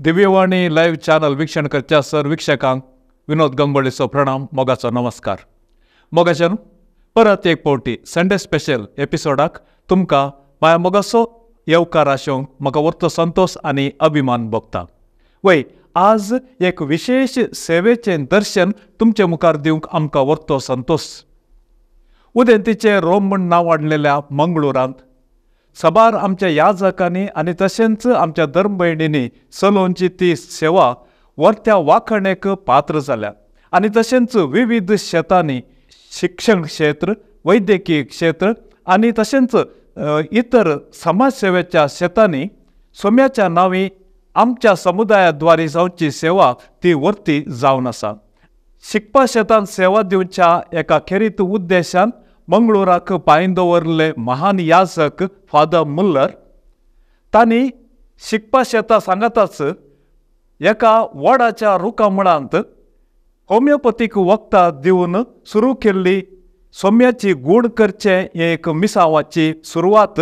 Divyavani live channel वीक्षण करच्या sir वीक्षकांक विनोद गंगोळेचो प्रणाम मोगाचो नमस्कार. मोगाच्यान परत एक पावटी संडे स्पेशल एपिसोडाक तुमकां माया मोगाचो येवकार आशोवंक म्हाका वर्तो संतोष आनी अभिमान भोगता. वय आज एक विशेष सेवेचें दर्शन तुमचे मुखार दिवंक आमकां वर्तो संतोष. उदेंतीचे रोम म्हूण नांव वाडलेल्या मंगळुरांत सबार आमच्या याजकांनी आनी तशेंच आमच्या धर्म भयणींनी चलोवची ती सेवा वर्त्या वाखणेक पात्र जाल्या. आनी तशेंच विविध क्षेत्रांनी शिक्षण क्षेत्र, वैद्यकीय क्षेत्र आनी तशेंच इतर समाज सेवेच्या क्षेत्रांनी सोम्याच्या नांवी आमच्या समुदायाद्वारे जावची सेवा ती वर्ती जावन आसा. शिकपा शेतान सेवा दिवच्या एका खेरीत उद्देशान मंगळुराक पांय दवरले महान याजक फादर मुल्लर तांणी शिकपा शेतां सांगाताच एका वडाच्या रुखा मुळांत होमिओपॅथीक वखदां दिवन सुरू केल्ली सोम्याची गूण करचे एक मिसावाची सुरवात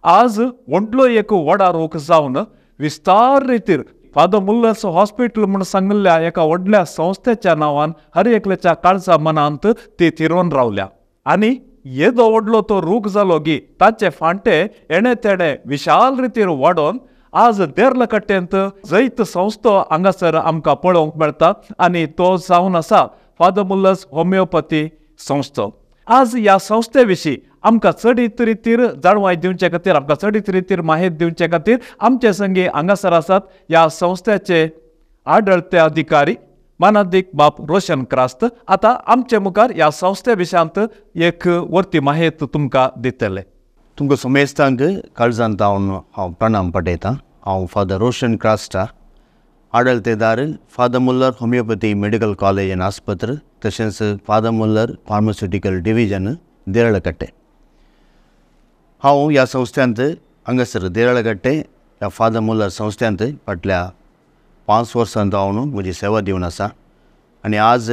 आज व्हडलो एक व्हडा रोग जावन विस्तार रितीर फादर मुल्लर्स हॉस्पिटल म्हूण सांगिल्ल्या एका व्हडल्या संस्थेच्या नांवान हर एकल्याच्या काळजा मनांत ती तिरोवन रावल्या. आनी येदो व्हडलो तो रूख जालो की ताचे फांटे एणे तेणे विशाल रितीर वाडोवन आज देर्लकट्टेंत जैत संस्थो हांगासर आमकां पळोवंक मेळटा आनी तो जावन आसा फादर मुल्लर्स होमिओपॅथी संस्थो. आज ह्या संस्थे विशीं आमकां चडीत रितीर जाणवाय दिवचे खातीर आमकां चडीत रितीर माहिती दिवचे खातीर आमचे संगी हांगासर आसात ह्या संस्थेचे आडळते अधिकारी मानादीक बाब रोशन क्रास्त. आतां आमचे मुखार ह्या संस्थे विशयांत एक वर्ती माहिती तुमकां दितले. तुमकां समेस्तांक काळजांत हांव प्रणाम पटयतां. हांव फादर रोशन क्रास्टा, आडळतेदार father Muller homeopathy medical college आनी आस्पत्र, तशेंच father Muller pharmaceutical division Deralakatte. हांव ह्या संस्थ्यांत हांगासर देरळकट्टे ह्या फादर मुल्लर संस्थ्यांत फाटल्या 5 वर्सांत हांव म्हजी सेवा दिवन आसा. आनी आज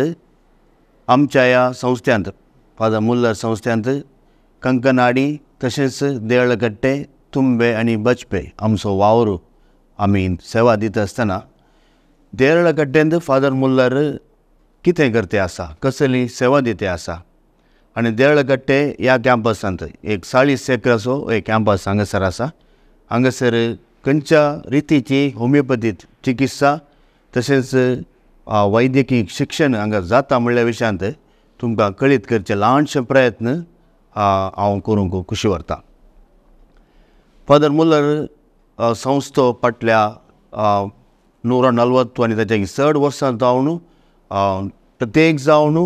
आमच्या ह्या संस्थ्यांत फादर मुल्लर संस्थ्यांत कंकनाडी तशेंच देरळकट्टे, तुंबे आनी बचपे आमचो वावर आमी सेवा दिता आसतना देरळकट्टेंत फादर मुल्लर कितें करते आसा, कसली सेवा दिते आसा. आनी देरळकट्टे ह्या कॅम्पसांत एक 40 एकराचो एक कॅम्पस हांगासर आसा. हांगासर खंयच्या रितीची होमिओपॅथी चिकित्सा तशेंच वैद्यकीय शिक्षण हांगा जाता म्हणल्या विशयांत तुमकां कळीत करचे ल्हानशे प्रयत्न हांव करूंक खुशी व्हरतां. फादर मुल्लर संस्थो फाटल्या 140 आनी ताच्या चड वर्सांत हांव प्रत्येक जावन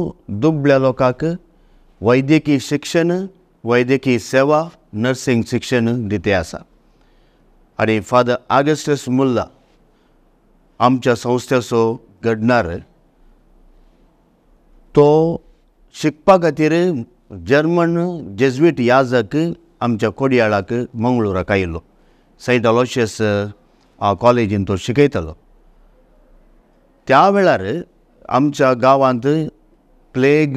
दुबळ्या लोकांक वैद्यकीय शिक्षण, वैद्यकीय सेवा, नर्सिंग शिक्षण दिते आसा. आनी फादर ऑगस्टस मुल्ला आमच्या संस्थेचो घडणार तो शिकपा खातीर जर्मन जेजुईट याजक आमच्या कोडयाळाक मंगळुराक आयिल्लो. सेंट अलोशियस कॉलेजीन तो शिकयतालो. त्या वेळार आमच्या गांवांत प्लेग,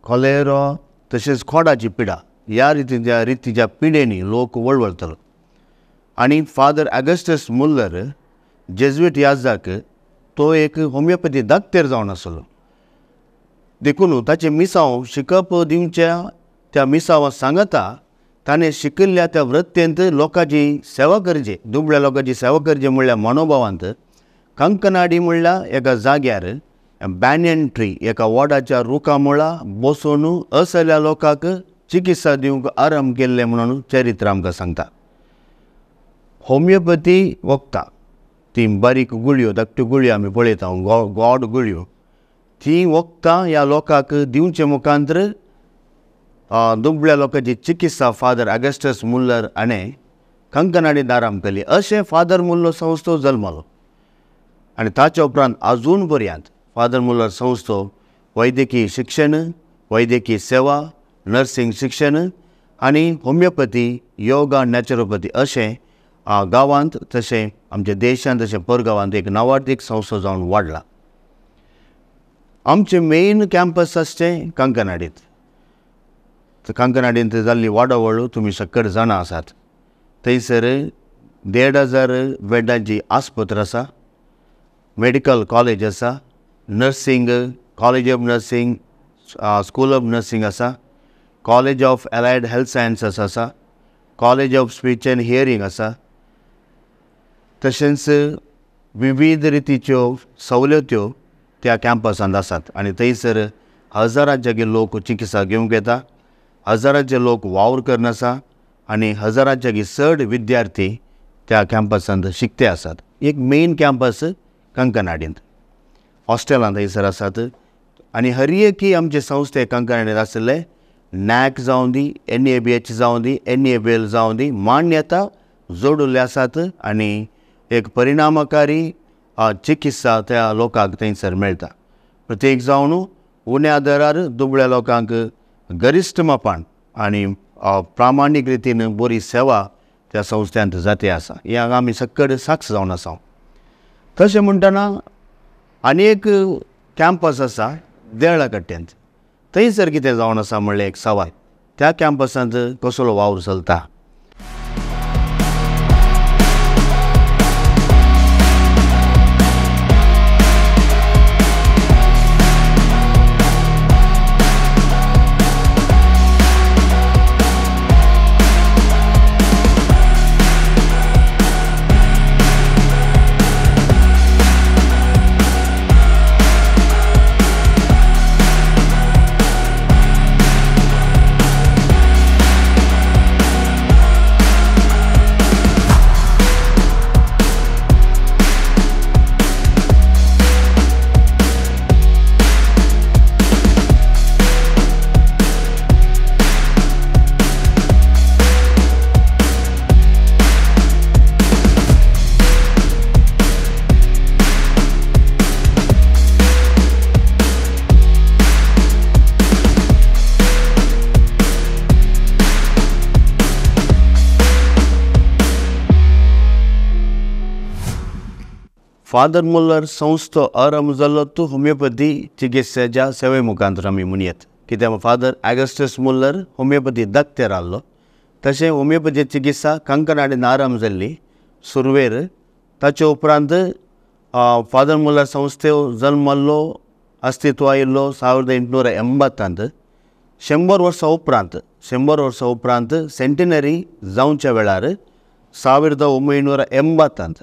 कॉलेरा तशेंच खोडाची पिडा ह्या रितीच्या पिडेनी लोक वळवळतालो. आनी फादर ऑगस्टस मुल्लर जेजुईट याजक तो एक होमिओपॅथी दाक्तेर जावन आसलो. देखून ताचे मिसांव शिकप दिवच्या त्या मिसांवा सांगता ताणें शिकिल्ल्या त्या वृत्तेंत लोकांची सेवा करची, दुबळ्या लोकांची सेवा करची म्हणल्या मनोभावांत कंकनाडी म्हणल्या एका जाग्यार बॅनियन ट्री एका वडाच्या रुखा मुळा बसून असल्या लोकांक चिकित्सा दिवंक आरंभ केल्ले म्हणून चरित्र आमकां सांगता. होमिओपॅथी वखदां ती बारीक गुळयो, धाकट्यो गुळयो आमी पळयता, गोड गुळयो, ती वखदां ह्या लोकांक दिवचे मुखांतर दुबळ्या लोकांची चिकित्सा फादर ऑगस्टस मुल्लर हाणें कंकनाडींत आरंभ केली. अशें फादर मुल्लर संस्थो जल्मलो. आनी ताच्या उपरांत आजून पर्यंत फादर मुल्लर संस्थो वैद्यकीय शिक्षण, वैद्यकीय सेवा, नर्सिंग शिक्षण आनी होमिओपॅथी, योगा, नॅचरोपॅथी अशें गांवांत तशें आमच्या देशांत तशें परगांवांत एक नांवार्थीक संस्थो जावन वाडला. आमचें मेन कॅम्पस आसचें कंकनाडींत. कंकनाडींत जाल्ली वाडवळ तुमी सकट जाणा आसात. थंयसर 1,500 बेडांची आस्पत्र आसा. मेडिकल कॉलेज आसा, nursing, college of nursing, school of nursing आसा, college of allied health sciences आसा, college of speech and hearing आसा. तशेंच विविध रितीच्यो सवलत्यो त्या कॅम्पसांत आसात आनी थंयसर हजारांचे लोक चिकित्सा घेवंक येता, हजारांचे लोक वावर करन आसा आनी हजारांचे चड विद्यार्थी त्या कॅम्पसांत शिकते आसात. एक मेन कॅम्पस कंकनाडींत, हॉस्टेलां थंयसर आसात आनी हर एक आमचे संस्थे कंकनाडींत आसले, नॅक जावं दी, NABH जावं दी, NABL जावं दी, मान्यता जोडुल्ले आसात आनी एक परिणामकारी चिकित्सा त्या लोकांक थंयसर मेळटा. प्रत्येक जावन उण्या दरार दुबळ्या लोकांक गरिश्ठ मापान आनी प्रामाणीक रितीन बरी सेवा त्या संस्थ्यांत जाते आसा. ह्या आमी सक्कड साक्ष जावन आसा. तशें म्हणटना आनी एक कॅम्पस आसा देवळा कट्ट्यांत. थंयसर कितें जावन आसा म्हणल्यार एक सवाल, त्या कॅम्पसांत कसलो वावर चलता. फादर मुल्लर संस्थो आरंभ जाल्लो तो होमिओपॅथी चिकित्सेच्या सेवे मुखांतर आमी म्हणयात. कित्याक फादर ऑगस्टस मुल्लर होमिओपॅथी दक्तेर आसलो. तशें होमिओपॅथी चिकित्सा कंकनाडीन आरंभ जाल्ली सुरवेर. ताचे उपरांत फादर मुल्लर संस्थेव जल्म जाल्लो, अस्तित्व आयिल्लो 1880. 100 वर्सां उपरांत सेंटिनरी जावच्या वेळार 1980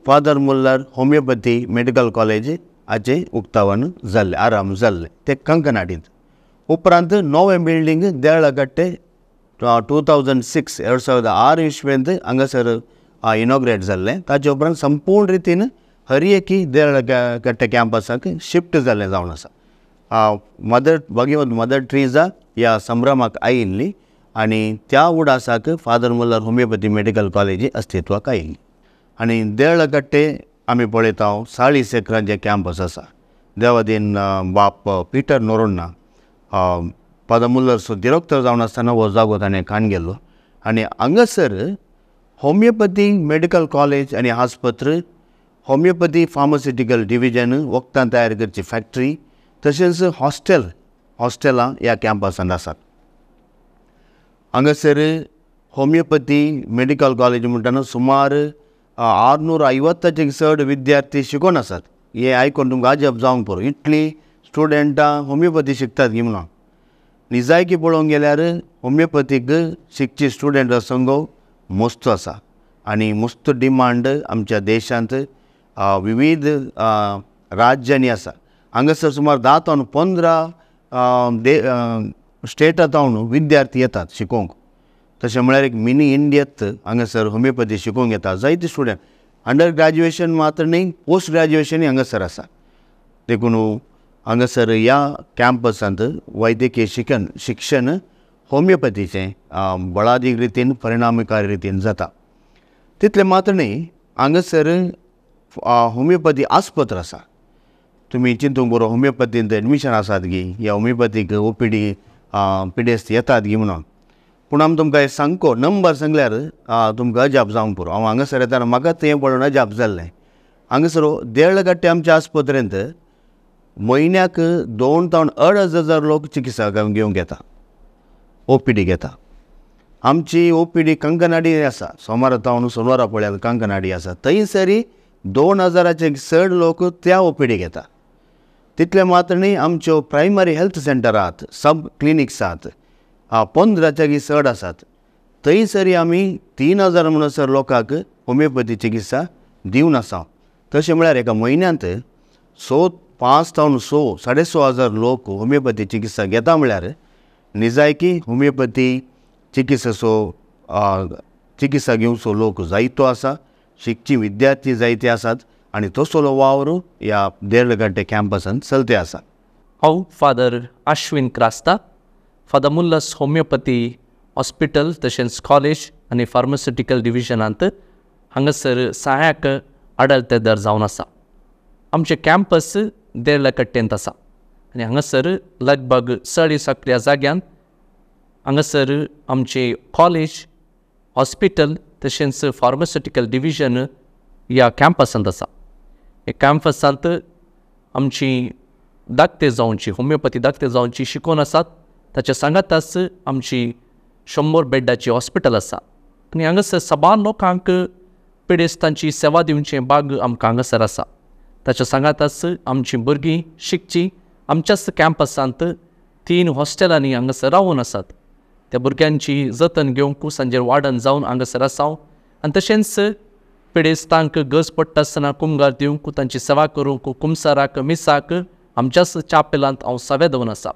father Muller homeopathy medical college हाचे उक्तावण जाल्लें, आरंभ जाल्लें ते कंकनाडींत. उपरांत नवें बिल्डींग देवळा कट्टे 2006 2006 इस्वेंत हांगासर इनॉग्रेट जाल्लें. ताचे उपरांत संपूर्ण रितीन हर एक देवळा कट्टे कॅम्पसाक शिफ्ट जाल्लें जावन आसा. भगवंत मदर ट्रिजा ह्या संभ्रमाक आयिल्ली आनी त्या उडासाक father Muller homeopathy medical college अस्तित्वाक आयिल्ली. आनी देवळा कट्टे आमी पळयता 40 एकरांचें कॅम्पस आसा. देवादीन बाप पिटर नोरोन्ना फादर मुल्लर डिरेक्टर जावन आसतना हो जागो ताणें काण गेल्लो आनी हांगासर होमिओपॅथी मेडिकल कॉलेज आनी आस्पत्र, होमिओपॅथी फार्मास्युटिकल डिविजन, वखदां तयार करची फॅक्टरी, तशेंच हॉस्टेलां ह्या कॅम्पसांत आसात. हांगासर होमिओपॅथी मेडिकल कॉलेज म्हणटना सुमार 650चे चड विद्यार्थी शिकून आसात. हे आयकून तुमकां अजब जावंक पुरो, इतली स्टुडंटां होमिओपॅथी शिकतात गी म्हणून. निजायकी पळोवंक गेल्यार होमिओपॅथीक शिकची स्टुडंट संख्या मस्त आसा आनी मस्त डिमांड आमच्या देशांत विविध राज्यांनी आसा. हांगासर सुमार 10 ते 15 स्टेटांतावन विद्यार्थी येतात शिकोवंक. तशें म्हळ्यार एक मिनी इंडियत हांगासर होमिओपॅथी शिकोवंक येता जायते स्टुडंट. अंडर ग्रॅज्युएशन मात्र न्ही, पोस्ट ग्रॅज्युएशनूय हांगासर आसा. देखून हांगासर ह्या कॅम्पसांत वैद्यकीय शिक्षण होमिओपॅथीचें बळादीक रितीन परिणामकारी रितीन जाता. तितलें मात्र न्ही, हांगासर होमिओपॅथी आस्पत्र आसा. तुमी चिंतूंक बरो, होमिओपॅथींत एडमिशन आसात गी, ह्या होमिओपॅथीक OPD पिडेस्त येतात गी म्हणून. पूण आमी तुमकां सांगको नंबर सांगल्यार तुमकां अजाप जावंक पुरो. हांव हांगासर येताना म्हाका तें पळोवन अजाप जाल्लें. हांगासर देवळा कट्टे आमच्या आस्पत्रेंत म्हयन्याक 2 ते 2,500 लोक चिकित्सा घेवंक येता, OPD घेता. आमची OPD कंकनाडी आसा, सोमारा तावन सोनवारा पळयात कंकनाडी आसा. थंयसरी 2000चे चड लोक त्या ओपीडी घेता. तितले मात्र न्ही, आमच्यो प्रायमरी हेल्थ सेंटर आहात, सब क्लिनिक्स आहात, 15च्या चड आसात. थंयसरी आमी 3000 म्हणसर लोकांक होमिओपॅथी चिकित्सा दिवन आसा. तशें म्हळ्यार एका म्हयन्यांत 5,000 लोक होमिओपॅथी चिकित्सा घेता म्हळ्यार निजायकी होमिओपॅथी चिकित्सा घेवचो लोक जायतो आसा, शिकची विद्यार्थी जायते आसात आनी तसलो वावर ह्या देर्लगड्डे कॅम्पसांत चलते आसा. हांव father Ashwin Crasta, father Muller's homeopathy hospital तशेंच कॉलेज आनी फार्मास्युटिकल डिविजनांत हांगासर सहाय्यक आडळतेदार जावन आसा. आमचे कॅम्पस देर्लकट्टेंत आसा आनी हांगासर लगभग 11.5 जाग्यांत हांगासर आमचे कॉलेज, हॉस्पिटल तशेंच फार्मास्युटिकल डिविजन ह्या कॅम्पसांत आसा. हे कॅम्पसांत आमची दाखते जावची होमिओपॅथी दाखते जावची शिकून आसात. ताच्या सांगाताच आमची 100 बेड्डाची हॉस्पिटल आसा आनी हांगासर सबार लोकांक पिडेस्तांची सेवा दिवचें भाग आमकां हांगासर आसा. ताच्या सांगाताच आमची भुरगीं शिकची आमच्याच कॅम्पसांत 3 हॉस्टेलांनी हांगासर रावून आसात. त्या भुरग्यांची जतन घेवंक सांजेर वार्डन जावन हांगासर आसा आनी तशेंच पिडेस्तांक गरज पडटा आसतना कुमगार दिवंक, तांची सेवा करूंक कुमसाराक मिसाक आमच्याच चापेलांत हांव सवे दवन आसा.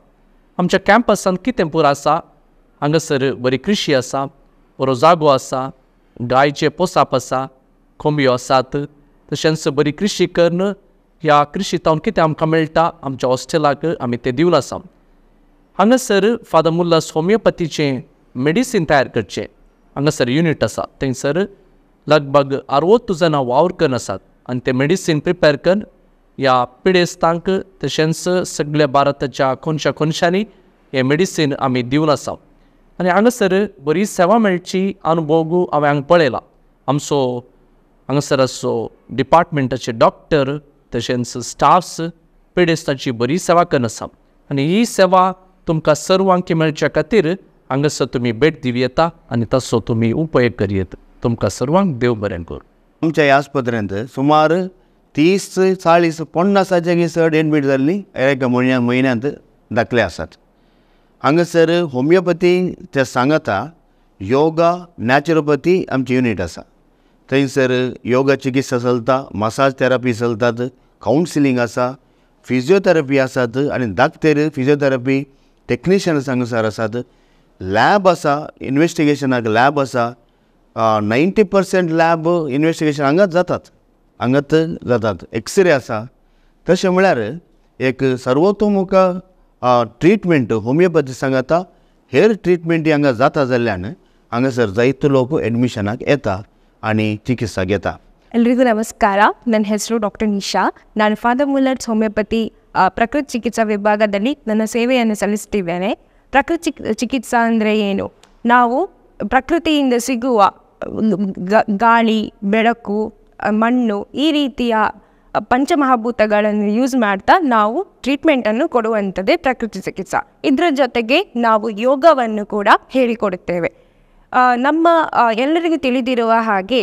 आमच्या कॅम्पसांत कितें पुरो आसा, हांगासर बरी कृशी आसा, बरो जागो आसा, गायचे पोसाप आसा, कोंबयो आसात. तशेंच बरी कृशी करून ह्या कृशींतावन कितें आमकां मेळटा आमच्या हॉस्टेलाक आमी तें दिवन आसा. हांगासर फादर मुल्लस होमिओपॅथीचें मेडिसीन तयार करचें हांगासर युनीट आसा. थंयसर लगभग 60 जाणां वावर करून आसात आनी तें मेडिसीन प्रिपेर करून ह्या पिडेस्तांक तशेंच सगळ्या भारताच्या कोनशांनी हें मेडिसीन आमी दिवन आसा. आनी हांगासर बरी सेवा मेळची अनुभव हांवें हांगा पळयला. आमचो हांगासर असो डिपार्टमेंटाचे डॉक्टर तशेंच स्टाफ्स पिडेस्तांची बरी सेवा करून आसा आनी ही सेवा तुमकां सर्वांक मेळच्या खातीर हांगासर तुमी भेट दिवं येता आनी तसो तुमी उपयोग करी येता. तुमकां सर्वांक देव बरें करूं. आमच्या ह्या आस्पत्रेंत सुमार 30, 40, 50च्या चड एडमीट जाल्लीं एका म्हयन्यांत दाखले आसात. हांगासर होमिओपॅथी ते सांगता योगा नॅचरोपॅथी आमची युनीट आसा. थंयसर योगा चिकित्सा चलता, मसाज थेरपी चलतात, कावन्सिलींग आसा, फिजिओथेरपी आसात आनी धाकटेर फिजिओथेरपी टेक्निशियन्स हांगासर आसात. लॅब आसा, इन्वेस्टिगेशनाक लॅब आसा. 90% लॅब इन्वेस्टिगेशन हांगाच जातात. एक्सरे आसा. तशें म्हळ्यार एक सर्वतोमुख ट्रिटमेंट होमिओपॅथी सांगता हेर ट्रिटमेंटी हांगा जाता जाल्ल्यान हांगासर जायतो लोक एडमिशनाक येता आनी ಚಿಕಿತ್ಸೆ घेता. ಎಲ್ರಿಗೂ ನಮಸ್ಕಾರ. ನನ್ನ ಹೆಸರು ಡಾಕ್ಟರ್ ನಿಶಾ. ನಾನು ಫಾದರ್ ಮುಲ್ಲರ್ಸ್ ಹೋಮಿಯೋಪತಿ ಪ್ರಕೃತಿ ಚಿಕಿತ್ಸಾ ವಿಭಾಗದಲ್ಲಿ ನನ್ನ ಸೇವೆಯನ್ನು ಸಲ್ಲಿಸ್ತಿದ್ದೇನೆ. ಪ್ರಕೃತಿ ಚಿಕಿತ್ಸಾ ಅಂದರೆ ಏನು? ನಾವು ಪ್ರಕೃತಿಯಿಂದ ಸಿಗುವ ಗಾಳಿ, ಬೆಳಕು, ಮಣ್ಣು ಈ ರೀತಿಯ ಪಂಚಮಹಾಭೂತಗಳನ್ನು ಯೂಸ್ ಮಾಡ್ತಾ ನಾವು ಟ್ರೀಟ್ಮೆಂಟನ್ನು ಕೊಡುವಂಥದ್ದೇ ಪ್ರಕೃತಿ ಚಿಕಿತ್ಸಾ. ಇದರ ಜೊತೆಗೆ ನಾವು ಯೋಗವನ್ನು ಕೂಡ ಹೇಳಿಕೊಡುತ್ತೇವೆ. ನಮ್ಮ ಎಲ್ಲರಿಗೂ ತಿಳಿದಿರುವ ಹಾಗೆ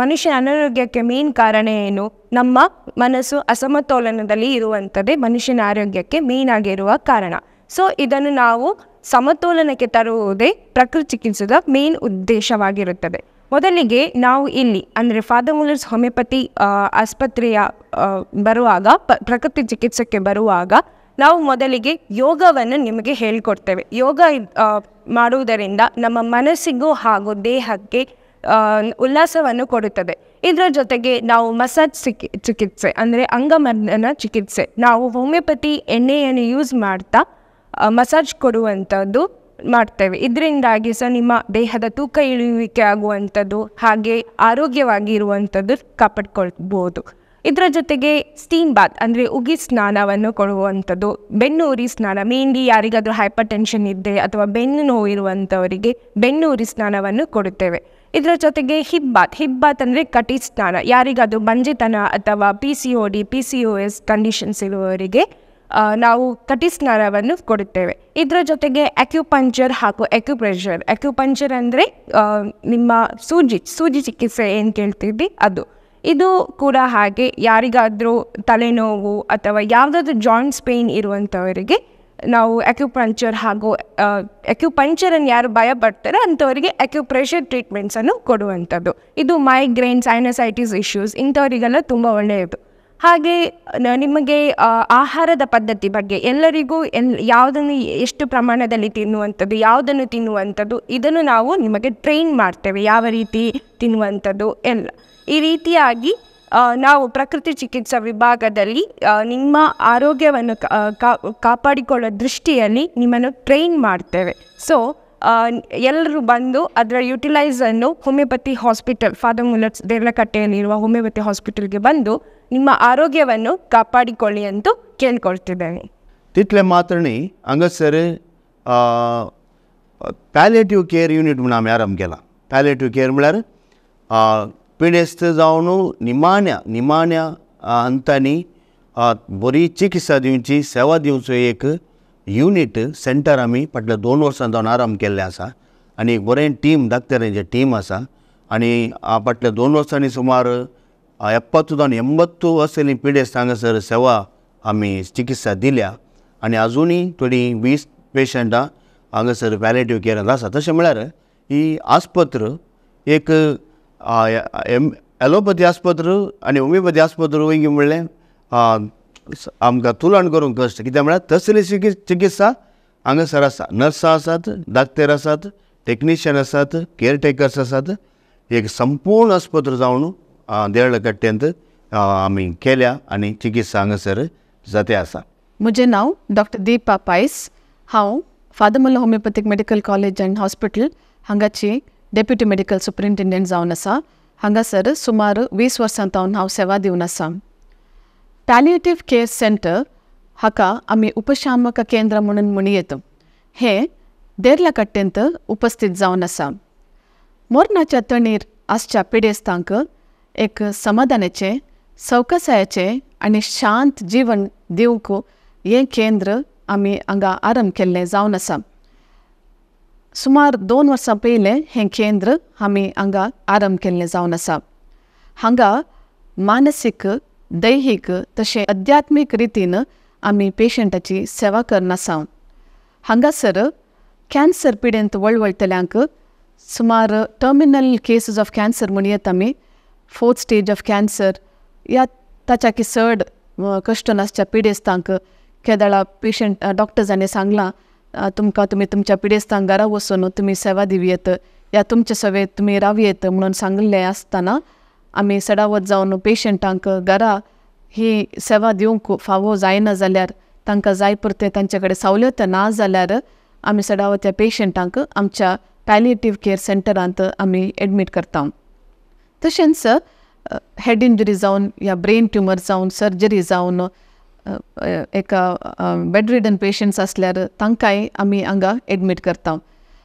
ಮನುಷ್ಯನ ಅನಾರೋಗ್ಯಕ್ಕೆ ಮೇನ್ ಕಾರಣ ಏನು? ನಮ್ಮ ಮನಸ್ಸು ಅಸಮತೋಲನದಲ್ಲಿ ಇರುವಂಥದ್ದೇ ಮನುಷ್ಯನ ಆರೋಗ್ಯಕ್ಕೆ ಮೇನ್ ಆಗಿರುವ ಕಾರಣ. ಸೊ ಇದನ್ನು ನಾವು ಸಮತೋಲನಕ್ಕೆ ತರುವುದೇ ಪ್ರಕೃತಿ ಚಿಕಿತ್ಸೆದ ಮೇನ್ ಉದ್ದೇಶವಾಗಿರುತ್ತದೆ. ಮೊದಲಿಗೆ ನಾವು ಇಲ್ಲಿ ಅಂದರೆ ಫಾದರ್ ಮುಲ್ಲರ್ಸ್ ಹೋಮಿಯೋಪತಿ ಆಸ್ಪತ್ರೆಯ ಬರುವಾಗ ಪ್ರಕೃತಿ ಚಿಕಿತ್ಸೆಗೆ ಬರುವಾಗ ನಾವು ಮೊದಲಿಗೆ ಯೋಗವನ್ನು ನಿಮಗೆ ಹೇಳಿಕೊಡ್ತೇವೆ. ಯೋಗ ಮಾಡುವುದರಿಂದ ನಮ್ಮ ಮನಸ್ಸಿಗೂ ಹಾಗೂ ದೇಹಕ್ಕೆ ಉಲ್ಲಾಸವನ್ನು ಕೊಡುತ್ತದೆ. ಇದರ ಜೊತೆಗೆ ನಾವು ಮಸಾಜ್ ಚಿಕಿತ್ಸೆ ಅಂದರೆ ಅಂಗಮರ್ದನ ಚಿಕಿತ್ಸೆ, ನಾವು ಹೋಮಿಯೋಪತಿ ಎಣ್ಣೆಯನ್ನು ಯೂಸ್ ಮಾಡ್ತಾ ಮಸಾಜ್ ಕೊಡುವಂಥದ್ದು ಮಾಡ್ತೇವೆ. ಇದರಿಂದಾಗಿ ಸಹ ನಿಮ್ಮ ದೇಹದ ತೂಕ ಇಳಿಯುವಿಕೆ ಆಗುವಂಥದ್ದು ಹಾಗೆ ಆರೋಗ್ಯವಾಗಿ ಇರುವಂಥದ್ದು ಕಾಪಾಡ್ಕೊಳ್ಬೋದು. ಇದರ ಜೊತೆಗೆ ಸ್ಟೀಮ್ ಬಾತ್ ಅಂದರೆ ಉಗಿ ಸ್ನಾನವನ್ನು ಕೊಡುವಂಥದ್ದು, ಬೆನ್ನು ಉರಿ ಸ್ನಾನ, ಮೇನ್ಲಿ ಯಾರಿಗಾದರೂ ಹೈಪರ್ ಟೆನ್ಷನ್ ಇದೆ ಅಥವಾ ಬೆನ್ನು ನೋವು ಇರುವಂಥವರಿಗೆ ಬೆನ್ನು ಉರಿ ಸ್ನಾನವನ್ನು ಕೊಡುತ್ತೇವೆ. ಇದರ ಜೊತೆಗೆ ಹಿಪ್ ಬಾತ್ ಅಂದರೆ ಕಟಿ ಸ್ನಾನ, ಯಾರಿಗಾದರೂ ಬಂಜೆತನ ಅಥವಾ PCOS ಕಂಡೀಷನ್ಸ್ ಇರುವವರಿಗೆ ನಾವು ಕಟಿ ಸ್ನಾನವನ್ನು ಕೊಡುತ್ತೇವೆ. ಇದರ ಜೊತೆಗೆ ಅಕ್ಯುಪಂಕ್ಚರ್ ಹಾಗೂ ಅಕ್ಯುಪ್ರೆಷರ್ ಅಂದರೆ ನಿಮ್ಮ ಸೂಜಿ ಚಿಕಿತ್ಸೆ ಏನು ಕೇಳ್ತಿದ್ವಿ ಅದು. ಇದು ಕೂಡ ಹಾಗೆ ಯಾರಿಗಾದರೂ ತಲೆನೋವು ಅಥವಾ ಯಾವುದಾದ್ರೂ ಜಾಯಿಂಟ್ಸ್ ಪೇಯ್ನ್ ಇರುವಂಥವರಿಗೆ ನಾವು ಅಕ್ಯುಪಂಕ್ಚರ್ ಹಾಗೂ ಅಕ್ಯುಪಂಕ್ಚರನ್ನು ಯಾರು ಭಯ ಪಡ್ತಾರೆ ಅಂಥವರಿಗೆ ಅಕ್ಯುಪ್ರೆಷರ್ ಟ್ರೀಟ್ಮೆಂಟ್ಸನ್ನು ಕೊಡುವಂಥದ್ದು. ಇದು ಮೈಗ್ರೇನ್, ಸೈನಸೈಟಿಸ್ ಇಶ್ಯೂಸ್ ಇಂಥವರಿಗೆಲ್ಲ ತುಂಬ ಒಳ್ಳೆಯದು. ಹಾಗೆ ನಿಮಗೆ ಆಹಾರದ ಪದ್ಧತಿ ಬಗ್ಗೆ ಎಲ್ಲರಿಗೂ ಯಾವುದನ್ನು ಎಷ್ಟು ಪ್ರಮಾಣದಲ್ಲಿ ತಿನ್ನುವಂಥದ್ದು, ಯಾವುದನ್ನು ತಿನ್ನುವಂಥದ್ದು ಇದನ್ನು ನಾವು ನಿಮಗೆ ಟ್ರೈನ್ ಮಾಡ್ತೇವೆ, ಯಾವ ರೀತಿ ತಿನ್ನುವಂಥದ್ದು ಎಲ್ಲ. ಈ ರೀತಿಯಾಗಿ ನಾವು ಪ್ರಕೃತಿ ಚಿಕಿತ್ಸಾ ವಿಭಾಗದಲ್ಲಿ ನಿಮ್ಮ ಆರೋಗ್ಯವನ್ನು ಕಾಪಾಡಿಕೊಳ್ಳೋ ದೃಷ್ಟಿಯಲ್ಲಿ ನಿಮ್ಮನ್ನು ಟ್ರೈನ್ ಮಾಡ್ತೇವೆ. ಸೊ ಎಲ್ಲರೂ ಬಂದು ಅದರ ಯುಟಿಲೈಸನ್ನು ಹೋಮಿಯೋಪತಿ ಹಾಸ್ಪಿಟಲ್, ಫಾದರ್ ಮುಲ್ಲರ್ಸ್ ದೇರ್ಲಕಟ್ಟೆಯಲ್ಲಿರುವ ಹೋಮಿಯೋಪತಿ ಹಾಸ್ಪಿಟಲ್ಗೆ ಬಂದು ನಿಮ್ಮ ಆರೋಗ್ಯವನ್ನು ಕಾಪಾಡಿಕೊಳ್ಳಿ ಅಂತ ಕೇಳ್ಕೊಳ್ತಿದ್ದೇನೆ. तितले मात्रणी हांगासर पॅलेटिव्ह केअर युनिट म्हणून आमी आरंभ केला. पॅलेटिव्ह केअर म्हळ्यार पिडेस्त जावन निमाण्या अंतांनी बरी चिकित्सा दिवची, सेवा दिवचो एक युनिट सेंटर आमी फाटल्या 2 वर्सां जावन आरंभ केल्लें आसा. आनी एक बरें टीम, डॉक्टरांचें टीम आसा. आनी फाटल्या 2 वर्सांनी सुमार 70-80 असलेलीं पिडेस्त हांगासर सेवा आमी चिकित्सा दिल्या. आनी आजुनूय थोडीं 20 पेशंटां हांगासर पॅलेटिव्ह केअरांत आसा. तशें म्हळ्यार ही आस्पत्र एक ॲलोपॅथी आस्पत्र आनी होमियोपॅथी आस्पत्र वयगी म्हणलें आमकां तुलण करूंक कश्ट. कित्याक म्हळ्यार तसली चिकित्सा हांगासर आसा. नर्सां आसात, डाक्टर आसात, टेक्निशियन आसात, केअरटेकर्स आसात. एक संपूर्ण आस्पत्र जावन देरळकट्ट्यांत आमी केल्या आनी चिकित्सा हांगासर जाते आसा. म्हजें नांव डॉक्टर दीपा पायस. हांव father Muller homeopathic medical college end hospital हांगाची डेप्युटी मेडिकल सुपरिंटेंडंट जावन आसा. हांगासर सुमार 20 वर्सां जावन हांव सेवा दिवन आसा. पॅलिएटिव्ह केअर सेंटर हाका आमी उपशामक केंद्र म्हणून म्हणयत. हें देर्लकट्टेंत उपस्थित जावन आसा. मरणाच्या तणीर आसच्या पिडेस्तांक एक समाधानाचें, सवकसायाचें आनी शांत जीवन दिवंक हें केंद्र आमी हांगा आरंभ केल्लें जावन आसा. सुमार 2 वर्सां पयलें हें केंद्र आमी हांगा आरंभ केल्लें जावन आसा. हांगा मानसीक, दैहीक तशें अध्यात्मीक रितीन आमी पेशंटाची सेवा करन आसा. हांगासर कॅन्सर पिडेंत वळवळटल्यांक सुमार टर्मिनल केसीस ऑफ कॅन्सर म्हणयत आमी, 4th स्टेज ऑफ कॅन्सर या ताच्या की चड कश्ट नासच्या पिडेस्तांक केदाळा पेशंट डॉक्टर्सांनी सांगलां तुमी तुमच्या पिडेस्तांक घरा वचून तुमी सेवा दिवयेत या तुमचे सेवेत तुमी रावयेत म्हणून सांगलें आसतना आमी सडावत जावन पेशंटांक घरा ही सेवा दिवंक फावो जायना जाल्यार, तांकां जाय पुरते तांचे कडेन सवलत ना जाल्यार आमी सडावत त्या पेशंटांक आमच्या पॅलिएटिव्ह केअर सेंटरांत आमी एडमीट करता. तशेंच हेड इंजरी जावन या ब्रेन ट्युमर जावन सर्जरी जावन एका बेड रिडन पेशंट्स आसल्यार तांकांय आमी हांगा एडमीट करता.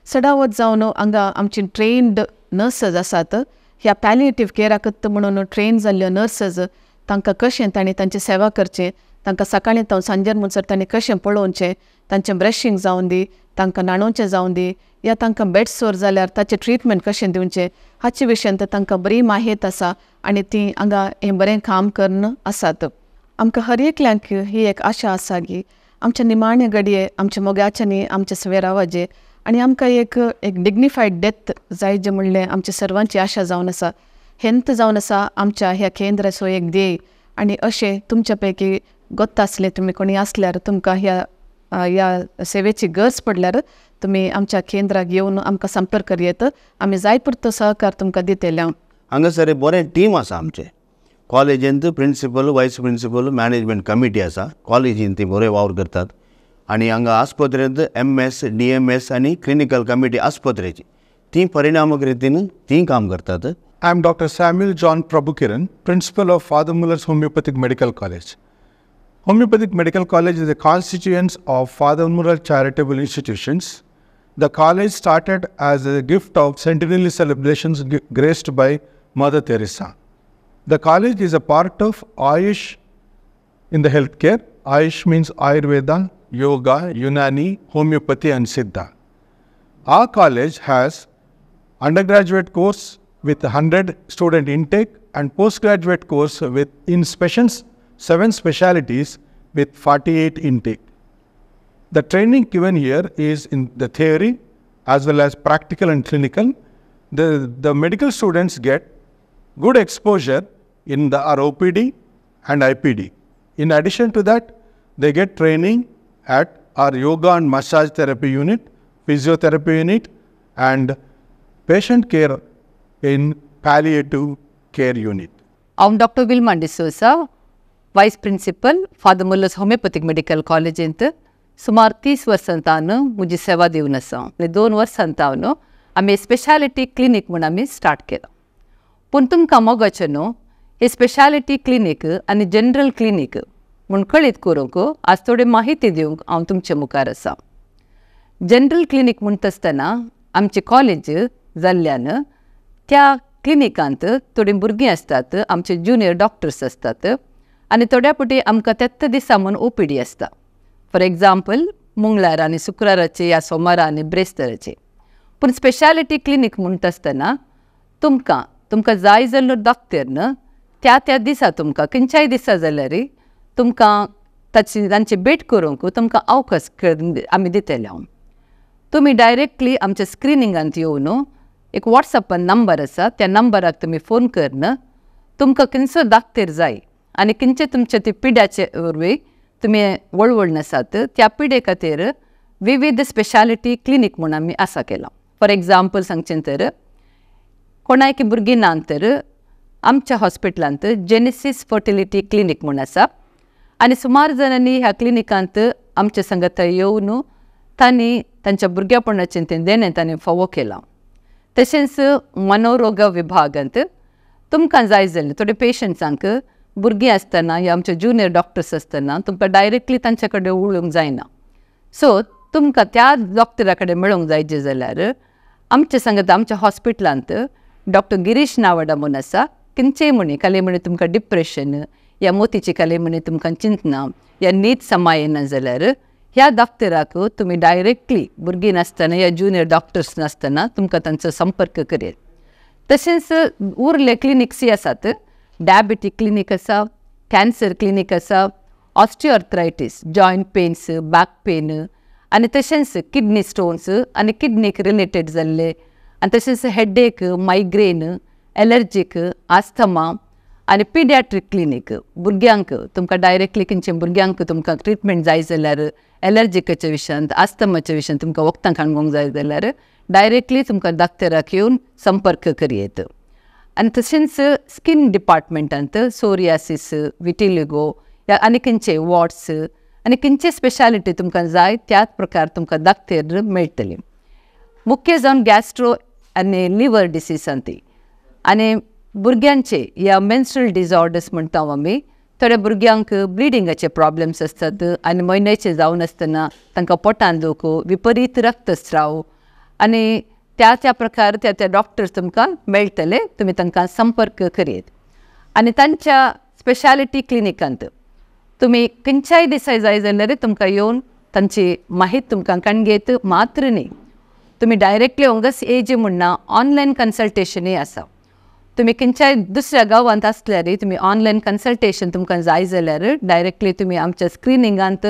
सडावत जावन हांगा आमची ट्रेन्ड नर्सज आसात. ह्या पॅलिएटिव्ह केअराकत म्हणून ट्रेन जाल्ल्यो नर्सज तांकां कशें तांणी तांची सेवा करचें, तांकां सकाळीं जावन सांजेर म्हणसर तांणी कशें पळोवचें, तांचें ब्रशींग जावन दी, तांकां न्हाणोवचें जावन दी, या तांकां बेड सोर जाल्यार ताचें ट्रिटमेंट कशें दिवचें हाचे विशयन तांकां बरी माहीत आसा आनी तीं हांगा हें बरें काम करन आसात. आमकां हर एकल्यांक ही एक आशा आसा की आमच्या निमाणे घडये आमच्या मोग्याच्यांनी आमचे सवे रावचे आनी आमकां एक डिग्निफायड डेथ जाय जें म्हणलें आमच्या सर्वांची आशा जावन आसा. हेंत जावन आसा आमच्या ह्या केंद्राचो एक ध्येय. आनी अशें तुमच्या पैकी गोत्त आसलें तुमी कोणी आसल्यार तुमकां ह्या सेवेची गरज पडल्यार तुमी आमच्या केंद्राक येवन आमकां संपर्क करयेत. आमी जाय पुरतो सहकार तुमकां दितले. हांगासर एक बरें टीम आसा आमचें. कॉलेजींत प्रिंसिपल, वायस प्रिंसिपल, मॅनेजमेंट कमिटी आसा. कॉलेजींत ती बरे वावर करतात. आनी हांगा आस्पत्रेंत MS, DMS आनी क्लिनिकल कमिटी आस्पत्रेची ती परिणामक रितीन ती काम करतात. I am Dr. Samuel John Prabhukiran, Principal of Father Muller's Homeopathic Medical College. Homeopathic Medical College is a constituent of Father Muller charitable institutions. The college started as a gift of centenary celebrations graced by Mother Teresa. The college is a part of Ayush in the healthcare. Ayush means Ayurveda, Yoga, Unani, Homeopathy and Siddha. Our college has undergraduate course with 100 student intake and postgraduate course in 7 specialties with 48 intake. The training given here is in the theory as well as practical and clinical. The medical students get good exposure in the ROPD and IPD. In addition to that, they get training at our yoga and massage therapy unit, physiotherapy unit, and patient care in palliative care unit. I'm Dr. Vilma D'Souza, Vice Principal, Father Muller's Homeopathic Medical College इंत सुमार 30 वर्सांतान मुझी सेवा दिवन आसा. 2 वर्सांतान आम्ही speciality clinic म्हणून आम्ही start केला. पण तुमकां मोगाचें न्हू हे स्पेशालिटी क्लिनिक आनी जनरल क्लिनिक म्हूण कळीत करूंक आज थोडी माहिती दिवंक हांव तुमचे मुखार आसा. जनरल क्लिनिक म्हणटा आसतना आमचे कॉलेज जाल्ल्यान त्या क्लिनिकांत थोडीं भुरगीं आसतात, आमचे ज्युनियर डॉक्टर्स आसतात आनी थोड्या फावटी आमकां तेत्त दिसा म्हूण OPD आसता. फॉर एग्जाम्पल मंगळार आनी शुक्राराचे या सोमारा आनी ब्रेस्ताराचे. पूण स्पेशालिटी क्लिनिक म्हणटा आसतना तुमकां जाय जाल्लो डॉक्टर न्हय त्या दिसा तुमकां खंयच्याय दिसा जाल्यार तुमकां तांची भेट करूंक तुमकां अवकाश आमी दितले. तुमी डायरेक्टली आमच्या स्क्रिनिंगांत येवन एक वॉट्सॅपान नंबर आसा, त्या नंबराक तुमी फोन करन तुमकां खंयचो डॉक्टर जाय आनी खंयचे तुमचे ते पिड्याचे वरवीं तुमी वळवळून आसात त्या पिडे खातीर विविध स्पेशालिटी क्लिनिक म्हणून आमी आसा केला. फॉर एग्जाम्पल सांगचें तर कोणाक भुरगीं ना तर आमच्या हॉस्पिटलांत जेनेसीस फर्टिलिटी क्लिनिक म्हणून आसा आनी सुमार जाणांनी ह्या क्लिनिकांत आमचे संग थंय येवन तांणी तांच्या भुरग्यापणाचें तें देणें तांणी फावो केलां. तशेंच मनोरोग विभागांत तुमकां जाय जाल्ले थोडे पेशंट्सांक भुरगीं आसतना या आमचे ज्युनियर डॉक्टर्स आसतना तुमकां डायरेक्टली तांचे कडेन उलोवंक जायना. सो तुमकां त्या डॉक्टरा कडेन मेळोंक जायचे जाल्यार आमचे सांगत आमच्या हॉस्पिटलांत डॉक्टर गिरीश नावडा म्हणून आसा. खंयचेय म्हणी काले म्हणी तुमकां डिप्रेशन या मोतीची काले म्हणी तुमकां चिंतना या नीद समाय येना जाल्यार ह्या डॉक्टराक तुमी डायरेक्टली भुरगीं नासतना या ज्युनियर डॉक्टर्स नासतना तुमकां तांचो संपर्क करेत. तशेंच उरले क्लिनिक्सय आसात. डायबिटीक क्लिनिक आसा, कॅन्सर क्लिनिक आसा, ऑस्टिओआर्थरायटीस, जॉयंट पेन्स, बॅक पेन आनी तशेंच किडनी स्टोन्स आनी किडनीक रिलेटेड जाल्ले आनी तशेंच हेडेक, मायग्रेन, एलर्जीक, आस्थमा आनी पिडियाट्रीक क्लिनिक भुरग्यांक तुमकां डायरेक्टली खंयचे भुरग्यांक तुमकां ट्रिटमेंट जाय जाल्यार एलर्जीकाच्या विशयांत, आस्थमाच्या विशयांत तुमकां वखदां खाणोवंक जाय जाल्यार डायरेक्टली तुमकां डॉक्टराक येवन संपर्क करियेत. आनी तशेंच स्किन डिपार्टमेंटांत सोरियासीस, विटिलिगो या आनी खंयचे वॉट्स आनी खंयचे स्पेशालिटी तुमकां जाय त्याच प्रकार तुमकां डॉक्टर मेळटली. मुख्य जावन गॅस्ट्रो आनी लिवर डिसीजांत आनी भुरग्यांचे या मेन्स्ट्रुअल डिजॉर्डर्स म्हणटा आमी थोड्या भुरग्यांक ब्लिडिंगाचे प्रॉब्लेम्स आसतात आनी म्हयन्याचे जावन आसतना तांकां पोटान दुख, विपरीत रक्तस्राव आनी त्या प्रकार त्या डॉक्टर्स तुमकां मेळटले. तुमी तांकां संपर्क करीत आनी तांच्या स्पेशालिटी क्लिनिकांत तुमी खंयच्याय दिसा जाय जाल्यार तुमकां येवन तांची माहिती तुमकां कणगेत. मात्र न्ही तुमी डायरेक्टली ओंगस एज म्हणना ऑनलायन कन्सल्टेशनय आसा. तुमी खंयच्याय दुसऱ्या गांवांत आसल्यार तुमी ऑनलायन कन्सल्टेशन तुमकां जाय जाल्यार डायरेक्टली तुमी आमच्या स्क्रिनिंगांत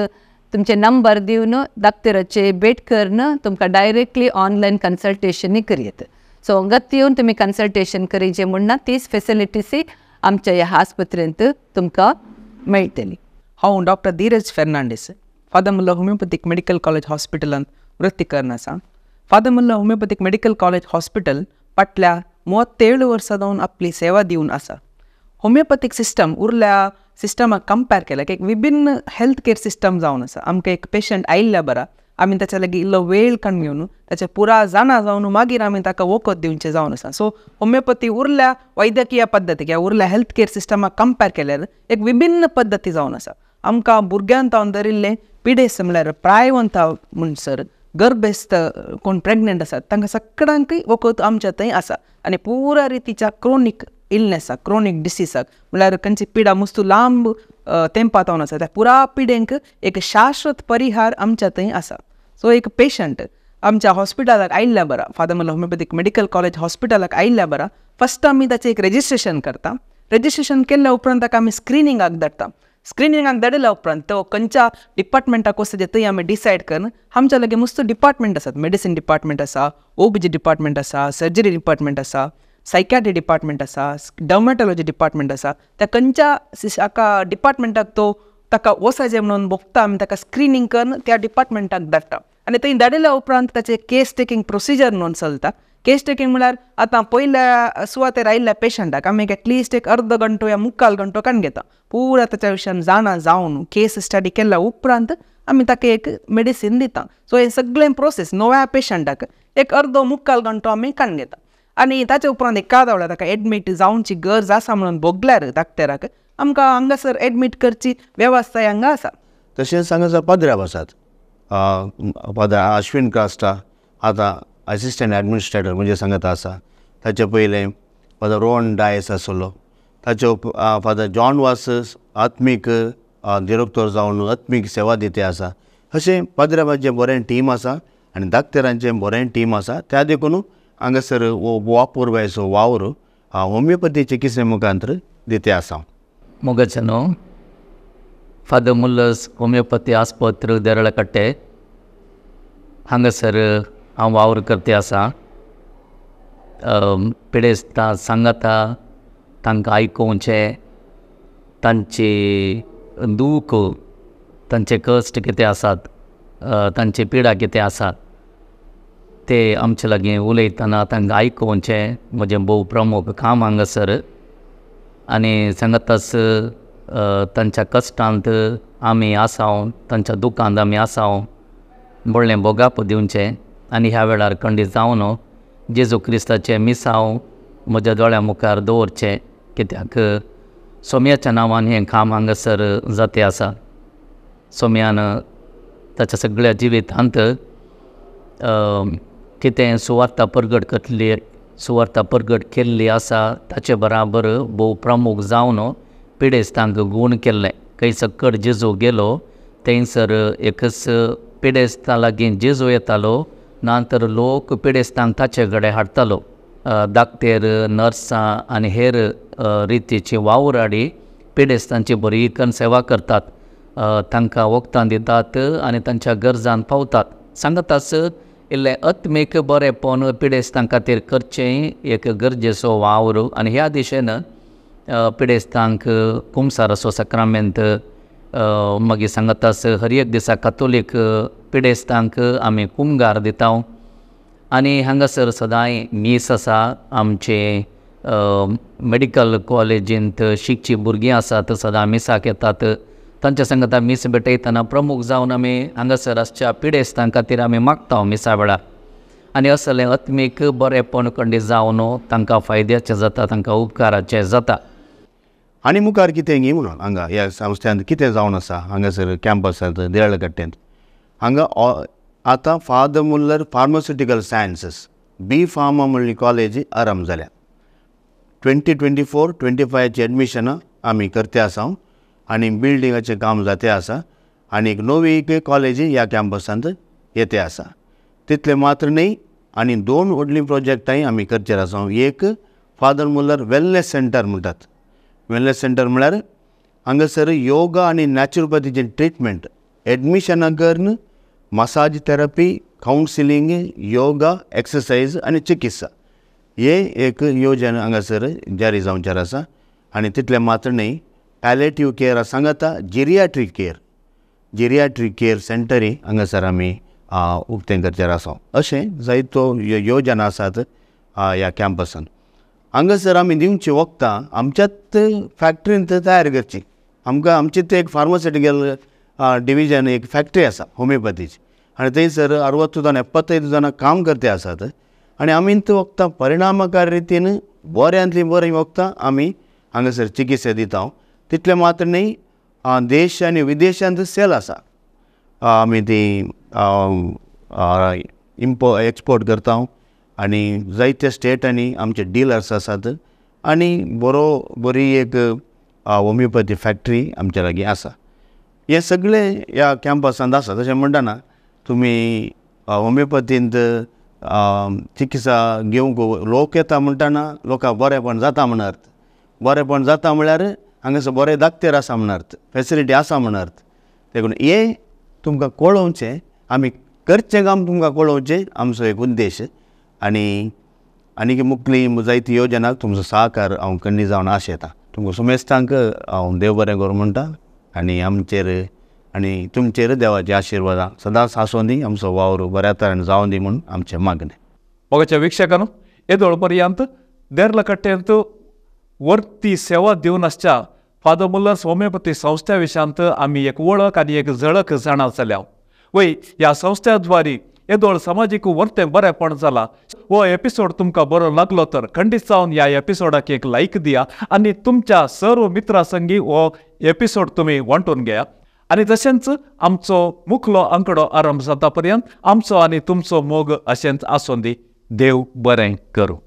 तुमचे नंबर दिवन डॉक्टराचे भेट करन तुमकां डायरेक्टली ऑनलायन कन्सल्टेशनय करियेत. सो ओंगत येवन तुमी कन्सल्टेशन करीचे म्हणना तीच फेसिलिटीज आमच्या ह्या आस्पत्रेंत तुमकां मेळटली. हांव doctor Dheeraj Fernandes father Muller homeopathic medical college हॉस्पिटलांत वृत्ती करन आसा. Father Muller homeopathic medical college hospital फाटल्या 37 वर्सां जावन आपली सेवा दिवन आसा. होमिओपॅथीक सिस्टम उरल्या सिस्टमाक कंपेर केल्यार एक विभिन्न हेल्थ केअर सिस्टम जावन आसा. आमकां एक पेशंट आयिल्ल्या बरा आमी ताच्या लागीं इल्लो वेळ काडून घेवन ताचें पुरा जाणा जावन मागीर आमी ताका वखद दिवचें जावन आसा. सो होमिओपॅथी उरल्या वैद्यकीय पद्दतीक या उरल्या हेल्थ केअर सिस्टमाक कंपेर केल्यार एक विभिन्न पद्दती जावन आसा. आमकां भुरग्यांत जावन धरिल्ले पिडेस म्हळ्यार प्रायवंत म्हणसर गर्भस्थ कोण प्रेग्नंट आसात तांकां सगळ्यांकय वखद आमच्या थंय आसा. आनी पुरा रितीच्या क्रोनीक इलनेसाक, क्रोनीक डिसीजाक म्हळ्यार खंयची पिडा मस्तू लांब तेंपात जावन आसा त्या पुरा पिडेंक एक शाश्वत परिहार आमच्या थंय आसा. सो एक पेशंट आमच्या हॉस्पिटलाक आयिल्ल्या बरा father Muller homeopathic medical college हॉस्पिटलाक आयिल्ल्या बरा फस्ट आमी ताचें एक रेजिस्ट्रेशन करता रजिस्ट्रेशन केल्या उपरांत ताका आमी स्क्रिनिंगाक धाडटा. स्क्रिनिंगाक धाडिल्या उपरांत तो खंयच्या डिपार्टमेंटाक वचचे थंय आमी डिसायड करून आमच्या लगे मस्त डिपार्टमेंट आसात. मेडिसीन डिपार्टमेंट आसा, OBG डिपार्टमेंट आसा, सर्जरी डिपार्टमेंट आसा, सायकॅट्री डिपार्टमेंट आसा, डर्मेटॉलॉजी डिपार्टमेंट आसा. त्या खंयच्या डिपार्टमेंटाक तो ताका वचचे म्हणून बघता आमी ताका स्क्रिनींग करून त्या डिपार्टमेंटाक धाडटा. आनी थंय धाडिल्या उपरांत ताचें केस टेकींग प्रोसिजर म्हणून चलता. केस टेकींग म्हळ्यार आतां पयल्या सुवातेर आयिल्ल्या पेशंटाक आमी एटलिस्ट एक अर्द घंटो या मुक्काल घंटो काण घेता. पुरा ताच्या विशयान जाणा जावन केस स्टडी केल्या उपरांत आमी ताका एक मेडिसीन दिता. सो हे सगळें प्रोसेस नव्या पेशंटाक एक अर्दो मुक्काल घंटो आमी काण घेता. आनी ताचे उपरांत एका वेळा ताका एडमीट जावची गरज आसा म्हणून भोगल्यार डाक्टराक आमकां हांगासर एडमीट करची वेवस्था हांगा आसा. तशेंच हांगासर पाद्र्यां आसात. फादर अश्विन क्रास्टा आतां असिस्टंट एडमिनिस्ट्रेटर म्हणजे सांगता आसा. ताचे पयलें फादर रोहन डायस आसलो. ताचे फादर जॉन वासस आत्मीक डिरेक्टर जावन आत्मीक सेवा दिते आसा. अशें पाद्र्याचें बरें टीम आसा आनी दाक्तरांचें बरें टीम आसा. त्या देखून हांगासर वापूर वयसो वावर होमिओपॅथी चिकित्से मुखांतर दिते आसा. मोगाचनो फादर मुल्लर्स होमिओपॅथी आस्पत्रे देरळकट्टे हांगासर हांव वावर करते आसा. पिडेस्तां सांगता तांकां आयकुचें, तांची दूख, तांचे कश्ट कितें आसात, तांची पिडा कितें आसात ते आमचे लागीं उलयतना तांकां आयकुचें म्हजें भोव प्रमुख काम हांगासर. आनी सांगतास तांच्या कश्टांत आमी आसाव, तांच्या दुखांत आमी आसाव, व्हडलें बोगाप दिवचें. आनी ह्या वेळार खंडीत जावन जेजू क्रिस्ताचें मिसांव म्हज्या दोळ्या मुखार दवरचें, कित्याक सोम्याच्या नांवान हें काम हांगासर जाते आसा. सोम्यान ताच्या सगळ्या जिवितांत कितें सुवार्ता प्रगट केल्ली आसा ताचे बराबर भोव प्रमुख जावन पिडेस्तांक गूण केल्लें. खंय सकट जेजू गेलो थंयसर एकच पिडेस्तां लागीं जेजू येतालो, नंतर लोक पिडेस्तांक ताचे कडेन हाडटालो. दाक्तेर, नर्सां आनी हेर रितीची वावराडी पिडेस्तांची बरी करून सेवा करतात. तांकां वखदां दितात आनी तांच्या गरजांत पावतात. सांगतास इल्लें आत्मीक बरेंपण पिडेस्तां खातीर करचें एक गरजेचो वावर. आनी ह्या दिशेन पिडेस्तांक कुमसाराचो सक्रामेंत, मागीर सांगतास हर एक दिसा कातोलीक पिडेस्तांक आमी कुमगार दिता. आनी हांगासर सदांय मीस आसा. आमचे मेडिकल कॉलेजींत शिकची भुरगीं आसात, सदां मिसाक येतात. तांच्या सांगता मीस भेटयतना प्रमुख जावन आमी हांगासर आसच्या पिडेस्तां खातीर आमी मागता मिसा वेळार. आनी असलें आत्मीक बरेंपण खंडीत जावन तांकां फायद्याचें जाता, तांकां उपकाराचें जाता. आनी मुखार कितें गी म्हणून हांगा ह्या संस्थ्यांत कितें जावन आसा हांगासर कॅम्पसांत देरळकट्ट्यांत. हांगा आतां father Muller pharmaceutical sciences B.Pharma म्हणली कॉलेज आरंभ जाल्या. 2024-25 एडमिशनां आमी करते आसा आनी बिल्डिंगाचें काम जाते आसा. आनी एक नवी कॉलेज ह्या कॅम्पसांत येते आसा. तितले मात्र न्ही, आनी 2 व्हडलीं प्रोजेक्टांय आमी करचेर आसा. एक फादर मुल्लर वेलनेस सेंटर म्हणटात. वेलनेस सेंटर म्हळ्यार हांगासर योगा आनी नॅचरोपॅथीचें ट्रिटमेंट एडमिशनां करून massage therapy, counselling, yoga, exercise आनी चिकित्सा हे एक येवजण हांगासर जारी जावचेर आसा. आनी तितले मात्र न्ही, पॅलेटिव्ह केअर सांगता जिरियाट्रीक केअर सेंटरी हांगासर आमी उक्तें करचेर आसा. अशें जायत्यो येवजण आसात ह्या कॅम्पसांत. हांगासर आमी दिवची वखदां आमच्याच फॅक्ट्रींत तयार करची. आमकां आमची ते एक फार्मास्युटिकल डिविजन एक फॅक्ट्री आसा होमिओपॅथीची. आनी थंयसर 60 जाण 75 जाणां काम करते आसात. आनी आमी ती वखदां परिणामकारी रितीन बऱ्यांतली बरीं वखदां आमी हांगासर चिकित्सा दिता. तितले मात्र न्ही, देश आनी विदेशांत सेल आसा. आमी ती एक्सपोर्ट करता आनी जायत्या स्टेटांनी आमचे डिलर्स आसात. आनी बरी एक होमिओपॅथी फॅक्ट्री आमच्या लागीं आसा. हें सगळें ह्या कॅम्पसांत आसा. तशें म्हणटना तुमी होमिओपॅथींत चिकित्सा घेवंक लोक येता म्हणटना लोकांक बरेंपण जाता म्हण अर्थ. बरेंपण जाता म्हळ्यार हांगासर बरें दाखतेर आसा म्हण अर्थ, फॅसिलिटी आसा म्हण अर्थ. देखून हे तुमकां कळोवचें, आमी करचें काम तुमकां कळोवचें आमचो एक उद्देश. आनीक मुखली जायती योजनाक तुमचो सहकार हांव कन्नी जावन आशेतां. तुमकां सुमेस्तांक हांव देव बरें करूं म्हणटा आनी आमचेर आनी तुमचेर देवाची आशिर्वादां सदांच आसूं दी, आमचो वावर बऱ्या तरेन जावं दी म्हूण आमचें मागणें. मोगाच्या वीक्षकांनो, येदोळ पर्यंत देर्ला कट्टेंत वर्ती सेवा दिवन आसच्या फादर मुल्लर्स होमिओपॅथी संस्थे विशयांत आमी एक वळख आनी एक झळक जाणा जाल्या. वय ह्या संस्थेद्वारी येदोळ समाजीक वर्तें बरेंपण जालां. हो एपिसोड तुमकां बरो लागलो तर खंडीत जावन ह्या एपिसोडाक एक लायक दिया आनी तुमच्या सर्व मित्रां संगी हो एपिसोड तुमी वांटून घेया. आनी तशेंच आमचो मुखलो आंकडो आरंभ जाता पर्यंत आमचो आनी तुमचो मोग अशेंच आसूं दी. देव बरें करूं.